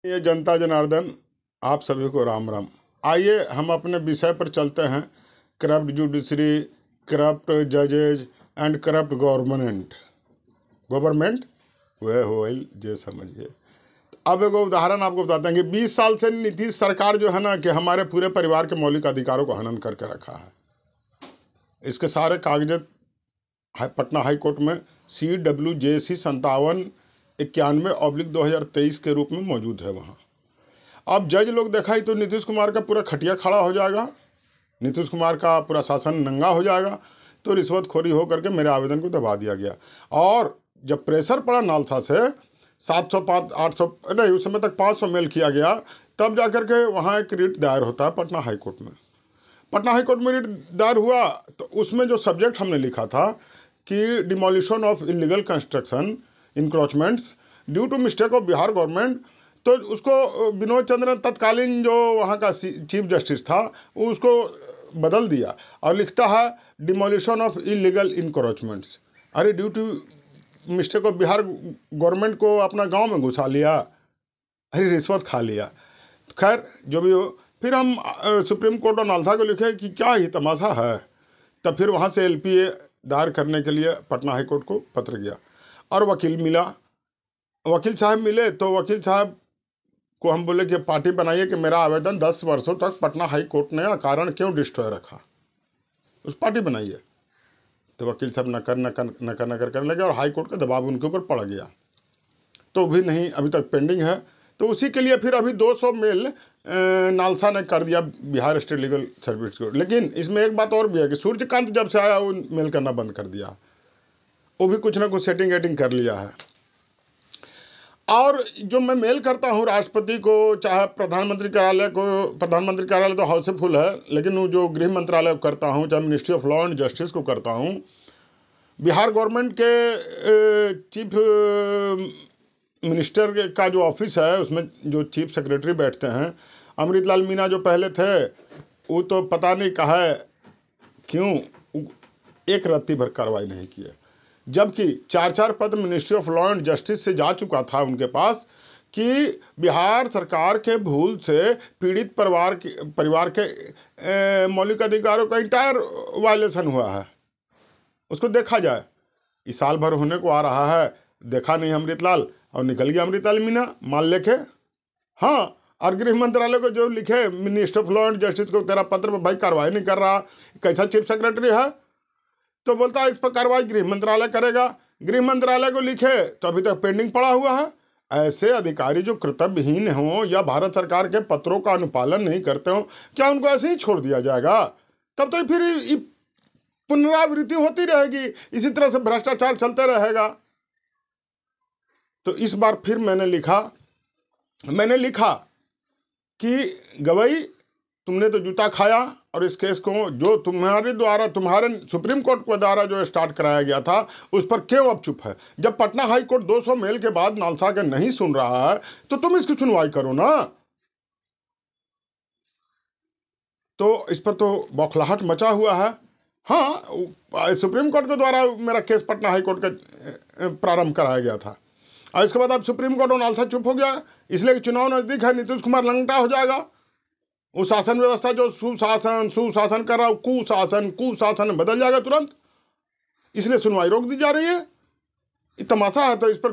ये जनता जनार्दन, आप सभी को राम राम। आइए हम अपने विषय पर चलते हैं। करप्ट जुडिशरी, करप्ट जजेज एंड करप्ट गवर्नमेंट वह हो जे समझिए। अब एक उदाहरण आपको बताते हैं कि 20 साल से नीतीश सरकार जो है ना कि हमारे पूरे परिवार के मौलिक अधिकारों को हनन करके रखा है। इसके सारे कागजात पटना हाई कोर्ट में CWJC 5791/2023 के रूप में मौजूद है वहाँ। अब जज लोग देखा ही तो नीतीश कुमार का पूरा खटिया खड़ा हो जाएगा, नीतीश कुमार का पूरा शासन नंगा हो जाएगा। तो रिश्वतखोरी हो करके मेरे आवेदन को दबा दिया गया। और जब प्रेशर पड़ा नालसा से 705 800 नहीं उस समय तक 500 मेल किया गया, तब जा कर के वहाँ एक रिट दायर होता है पटना हाई कोर्ट में। पटना हाई कोर्ट में रिट दायर हुआ तो उसमें जो सब्जेक्ट हमने लिखा था कि demolition of illegal construction encroachments due to mistake of Bihar government, तो उसको विनोद चंद्रन तत्कालीन जो वहाँ का चीफ जस्टिस था उसको बदल दिया और लिखता है डिमोलिशन ऑफ इलीगल इंक्रोचमेंट्स। अरे due to mistake of Bihar government को अपना गांव में घुसा लिया, अरे रिश्वत खा लिया। खैर जो भी हो, फिर हम सुप्रीम कोर्ट और नालसा को लिखे कि क्या ही तमाशा है। तब फिर वहाँ से LPA दायर करने के लिए पटना हाई कोर्ट को पत्र गया और वकील मिला, वकील साहब मिले तो वकील साहब को हम बोले कि पार्टी बनाइए कि मेरा आवेदन 10 वर्षों तक पटना हाई कोर्ट ने अकारण क्यों डिस्ट्रॉय रखा, उस पार्टी बनाइए। तो वकील साहब नकर करने लगे और हाई कोर्ट का दबाव उनके ऊपर पड़ गया। तो भी नहीं, अभी तक पेंडिंग है। तो उसी के लिए फिर अभी 200 मेल नालसा ने कर दिया बिहार स्टेट लीगल सर्विस को। लेकिन इसमें एक बात और भी है कि सूर्यकांत जब से आया वो मेल करना बंद कर दिया, वो भी कुछ ना कुछ सेटिंग वेटिंग कर लिया है। और जो मैं मेल करता हूँ राष्ट्रपति को, चाहे प्रधानमंत्री कार्यालय को, प्रधानमंत्री कार्यालय तो हाउसफुल है, लेकिन वो जो गृह मंत्रालय को करता हूँ, चाहे ministry of law and justice को करता हूँ, बिहार गवर्नमेंट के चीफ मिनिस्टर का जो ऑफिस है उसमें जो चीफ सेक्रेटरी बैठते हैं, अमृतलाल मीना जो पहले थे, वो तो पता नहीं कहा है क्यों एक रत्ती भर कार्रवाई नहीं की है, जबकि 4 पद ministry of law and justice से जा चुका था उनके पास कि बिहार सरकार के भूल से पीड़ित परिवार के मौलिक अधिकारों का इंटायर वायलेशन हुआ है, उसको देखा जाए। इस साल भर होने को आ रहा है, देखा नहीं अमृतलाल और निकल गया अमृतलाल मीना माल लेके। हाँ, और गृह मंत्रालय को जो लिखे minister of law and justice को तेरा पत्र पर भाई कार्रवाई नहीं कर रहा, कैसा चीफ सेक्रेटरी है? तो बोलता है इस पर कार्रवाई गृह मंत्रालय करेगा। गृह मंत्रालय को लिखे तो अभी तक पेंडिंग पड़ा हुआ है। ऐसे अधिकारी जो कर्तव्यहीन हों या भारत सरकार के पत्रों का अनुपालन नहीं करते हों, क्या उनको ऐसे ही छोड़ दिया जाएगा? तब तो फिर पुनरावृत्ति होती रहेगी, इसी तरह से भ्रष्टाचार चलते रहेगा। तो इस बार फिर मैंने लिखा कि गवई तुमने तो जूता खाया और इस केस को जो तुम्हारे सुप्रीम कोर्ट के द्वारा जो स्टार्ट कराया गया था उस पर क्यों अब चुप है? जब पटना हाई कोर्ट 200 मेल के बाद नालसा के नहीं सुन रहा है तो तुम इसकी सुनवाई करो ना। तो इस पर तो बौखलाहट मचा हुआ है। हाँ, सुप्रीम कोर्ट के द्वारा मेरा केस पटना हाई कोर्ट का प्रारंभ कराया गया था और इसके बाद अब सुप्रीम कोर्ट और नालसा चुप हो गया, इसलिए कि चुनाव नजदीक है, नीतीश कुमार लंगटा हो जाएगा। वो शासन व्यवस्था जो सुशासन कर रहा है, कुशासन बदल जाएगा तुरंत, इसलिए सुनवाई रोक दी जा रही है। ये तमाशा है। तो इस पर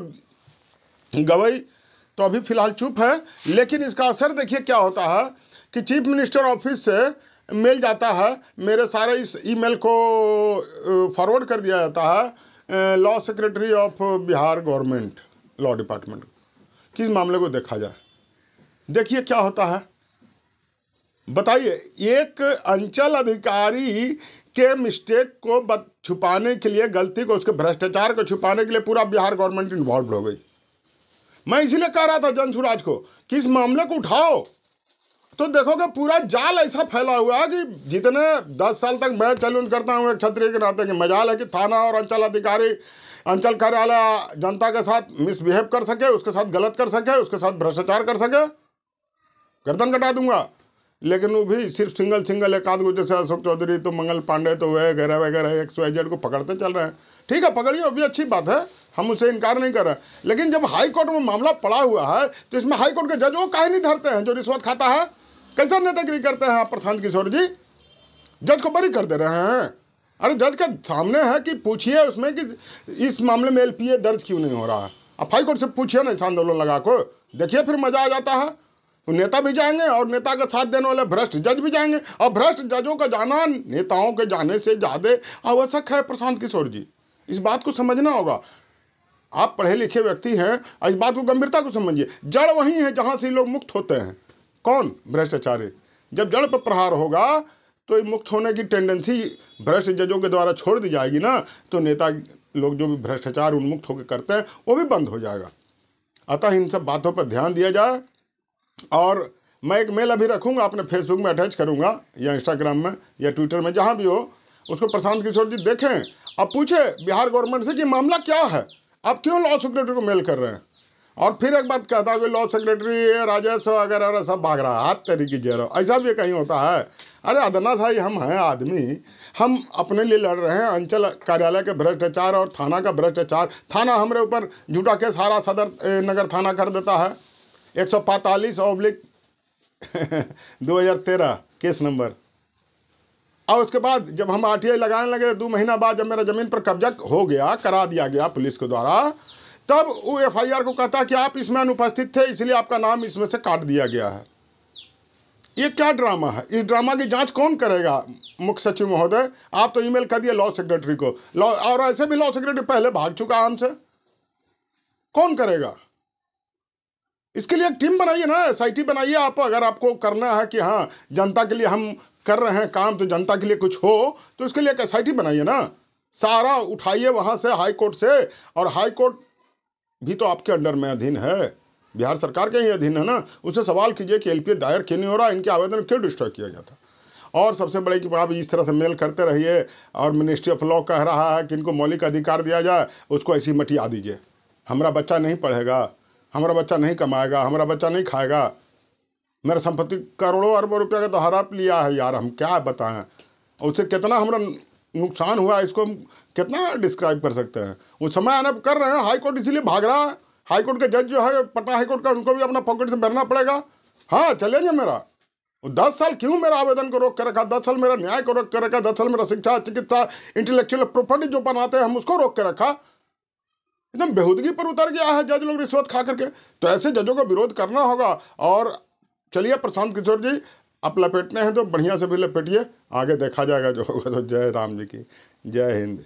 गवई तो अभी फिलहाल चुप है, लेकिन इसका असर देखिए क्या होता है कि चीफ मिनिस्टर ऑफिस से मेल जाता है, मेरे सारे इस ईमेल को फॉरवर्ड कर दिया जाता है law secretary of Bihar government law department. किस मामले को देखा जाए, देखिए क्या होता है बताइए। एक अंचल अधिकारी के मिस्टेक को छुपाने के लिए, गलती को, उसके भ्रष्टाचार को छुपाने के लिए पूरा बिहार गवर्नमेंट इन्वॉल्व हो गई। मैं इसीलिए कह रहा था जनसुराज को कि इस मामले को उठाओ, तो देखोगे पूरा जाल ऐसा फैला हुआ है कि जितने 10 साल तक मैं चैलेंज करता हूँ एक क्षत्रिय के नाते कि मजाल है कि थाना और अंचल अधिकारी, अंचल कार्यालय जनता के साथ मिसबिहेव कर सके, उसके साथ गलत कर सके, उसके साथ भ्रष्टाचार कर सके, गर्दन कटा दूंगा। लेकिन वो भी सिर्फ सिंगल एक आध गो, जैसे अशोक चौधरी तो मंगल पांडे तो वगैरह XYZ को पकड़ते चल रहे हैं। ठीक है, पकड़िए, वो भी अच्छी बात है, हम उससे इनकार नहीं कर रहे, लेकिन जब हाई कोर्ट में मामला पड़ा हुआ है तो इसमें हाई कोर्ट के जज वो काहे नहीं धरते हैं जो रिश्वत खाता है? कैसा नेतागिरी करते हैं आप प्रशांत किशोर जी? जज को बरी कर दे रहे हैं। अरे जज के सामने है कि पूछिए उसमें कि इस मामले में एलपीए दर्ज क्यों नहीं हो रहा है। आप हाई कोर्ट से पूछिए ना इस आंदोलन लगा को, देखिए फिर मजा आ जाता है। तो नेता भी जाएंगे और नेता का साथ देने वाले भ्रष्ट जज भी जाएंगे, और भ्रष्ट जजों का जाना नेताओं के जाने से ज़्यादा आवश्यक है। प्रशांत किशोर जी, इस बात को समझना होगा। आप पढ़े लिखे व्यक्ति हैं, इस बात को गंभीरता को समझिए। जड़ वही है जहाँ से लोग मुक्त होते हैं। कौन? भ्रष्टाचारी। जब जड़ पर प्रहार होगा तो ये मुक्त होने की टेंडेंसी भ्रष्ट जजों के द्वारा छोड़ दी जाएगी ना, तो नेता लोग जो भी भ्रष्टाचार उन्मुक्त होकर करते हैं वो भी बंद हो जाएगा। अतः इन सब बातों पर ध्यान दिया जाए। और मैं एक मेल अभी रखूँगा, अपने फेसबुक में अटैच करूँगा या इंस्टाग्राम में या ट्विटर में, जहाँ भी हो, उसको प्रशांत किशोर जी देखें। अब पूछे बिहार गवर्नमेंट से कि मामला क्या है, आप क्यों लॉ सेक्रेटरी को मेल कर रहे हैं? और फिर एक बात कहता है कि लॉ सेक्रेटरी राजस्व वगैरह सब भाग रहा है, हाथ तेरी की जरो, ऐसा भी कहीं होता है? अरे अदना साही हम हैं आदमी, हम अपने लिए लड़ रहे हैं। अंचल कार्यालय के भ्रष्टाचार और थाना का भ्रष्टाचार, थाना हमारे ऊपर झूठा केस सारा सदर नगर थाना कर देता है, 145/2013 केस नंबर। और उसके बाद जब हम आरटीआई लगाने लगे 2 महीना बाद, जब मेरा ज़मीन पर कब्जा हो गया, करा दिया गया पुलिस के द्वारा, तब वो एफआईआर को कहता कि आप इसमें अनुपस्थित थे इसलिए आपका नाम इसमें से काट दिया गया है। ये क्या ड्रामा है? इस ड्रामा की जांच कौन करेगा? मुख्य सचिव महोदय, आप तो ईमेल कर दिए लॉ सेक्रेटरी को, और ऐसे भी लॉ सेक्रेटरी पहले भाग चुका है हमसे, कौन करेगा? इसके लिए एक टीम बनाइए ना, एसआईटी बनाइए आप। अगर आपको करना है कि हाँ जनता के लिए हम कर रहे हैं काम, तो जनता के लिए कुछ हो, तो इसके लिए एक एसआईटी बनाइए ना, सारा उठाइए वहाँ से हाई कोर्ट से। और हाई कोर्ट भी तो आपके अंडर में अधीन है, बिहार सरकार के ही अधीन है ना। उससे सवाल कीजिए कि एलपीए दायर क्यों नहीं हो रहा, इनके आवेदन क्यों डिस्ट्रॉय किया गया था। और सबसे बड़ी कि आप इस तरह से मेल करते रहिए, और मिनिस्ट्री ऑफ लॉ कह रहा है कि इनको मौलिक अधिकार दिया जाए, उसको ऐसी मटिया दीजिए। हमारा बच्चा नहीं पढ़ेगा, हमारा बच्चा नहीं कमाएगा, हमारा बच्चा नहीं खाएगा। मेरा संपत्ति करोड़ों अरबों रुपया का तो हड़प लिया है यार, हम क्या बताएं। उससे कितना हमारा नुकसान हुआ, इसको हम कितना डिस्क्राइब कर सकते हैं। वो समय आने पर कर रहे हैं, हाई कोर्ट इसीलिए भाग रहा है। हाई कोर्ट के जज जो है पटना हाई कोर्ट का, उनको भी अपना पॉकेट से भरना पड़ेगा। हाँ चलेंगे मेरा 10 साल क्यों मेरा आवेदन को रोक कर रखा, 10 साल मेरा न्याय को रोक कर रखा, 10 साल मेरा शिक्षा चिकित्सा इंटेलेक्चुअल प्रॉपर्टी जो बनाते हैं हम उसको रोक कर रखा। एकदम बेहूदगी पर उतर गया है जज लोग रिश्वत खा करके। तो ऐसे जजों का विरोध करना होगा। और चलिए प्रशांत किशोर जी, आप लपेटने हैं तो बढ़िया से भी लपेटिए, आगे देखा जाएगा जो होगा। तो जय राम जी की जय हिंद।